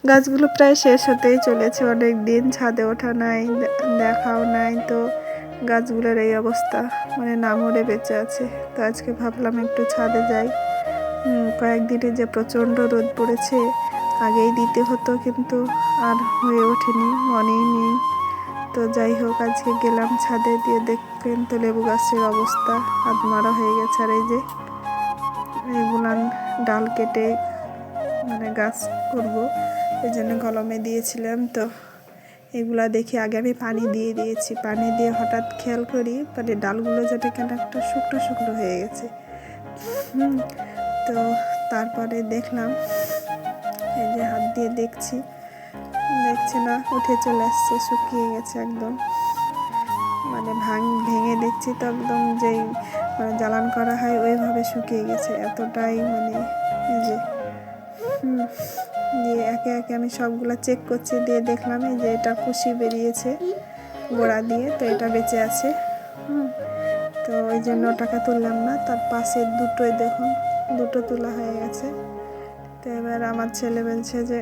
গাছগুলো প্রায় শেষ হতেই চলেছে, অনেক দিন ছাদে ওঠা নাই, দেখাও নাই, তো গাছগুলোর এই অবস্থা, মানে না মরে বেঁচে আছে। তো আজকে ভাবলাম একটু ছাদে যাই। কয়েকদিনে যে প্রচণ্ড রোদ পড়েছে, আগেই দিতে হতো কিন্তু আর হয়ে ওঠেনি, মনেই নেই। তো যাই হোক, আজকে গেলাম ছাদে, দিয়ে দেখবেন তো লেবু গাছের অবস্থা হাত মারা হয়ে গেছে। আর এই যে এগুলান ডাল কেটে মানে গাছ করব, ওই জন্য কলমে দিয়েছিলাম। তো এগুলা দেখি আগে আমি পানি দিয়ে দিয়েছি, পানি দিয়ে হঠাৎ খেয়াল করি মানে ডালগুলো যেন কেন একটা শুকনো শুকনো হয়ে গেছে। তো তারপরে দেখলাম, এই যে হাত দিয়ে দেখছি না, উঠে চলে আসছে, শুকিয়ে গেছে একদম। মানে ভেঙে দেখছি তো একদম যেই মানে জ্বালান করা হয় ওইভাবে শুকিয়ে গেছে, এতটাই মানে এই যে দিয়ে একে একে আমি সবগুলো চেক করছি, দিয়ে দেখলাম এই যে এটা কুশি বেরিয়েছে গোড়া দিয়ে, তো এটা বেঁচে আছে। তো ওই জন্য ওটাকে তুললাম না, তার পাশে দুটোই দেখুন, দুটো তোলা হয়ে গেছে। তো এবার আমার ছেলে বলছে যে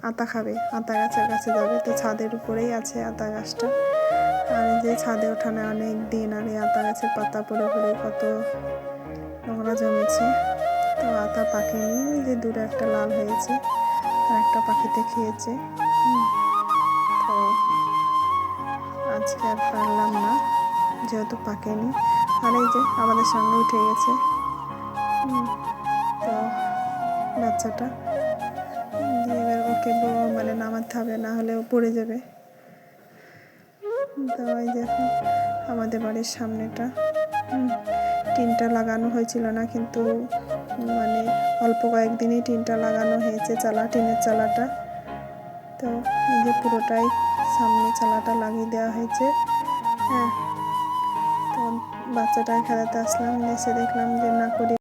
আতা খাবে, আতা গাছের কাছে যাবে। তো ছাদের উপরেই আছে আতা গাছটা, আর যে ছাদে ওঠানে অনেক দিন, আর এই আতা গাছের পাতা পড়ে পড়ে কত নোংরা জমেছে। তো আতা পাকেনি, ওই যে দূরে একটা লাল হয়েছে, আর একটা পাখিতে খেয়েছে। তো আজকে আর পারলাম না, যেহেতু পাকেনি। আর এই যে আমাদের সামনে উঠে গেছে। তো বাচ্চাটা দিয়ে এবার ওকে মানে নামাতে হবে, না হলে ও পড়ে যাবে। তো এই দেখুন আমাদের বাড়ির সামনেটা, টিনটা লাগানো হয়েছিল না, কিন্তু মানে অল্প কয়েকদিনই টিনটা লাগানো হয়েছে, টিনের চালাটা। তো এই যে পুরোটাই সামনে চালাটা লাগিয়ে দেওয়া হয়েছে। হ্যাঁ, তো বাচ্চাটাকে খেলাতে আসলাম, এসে দেখলাম যে না করে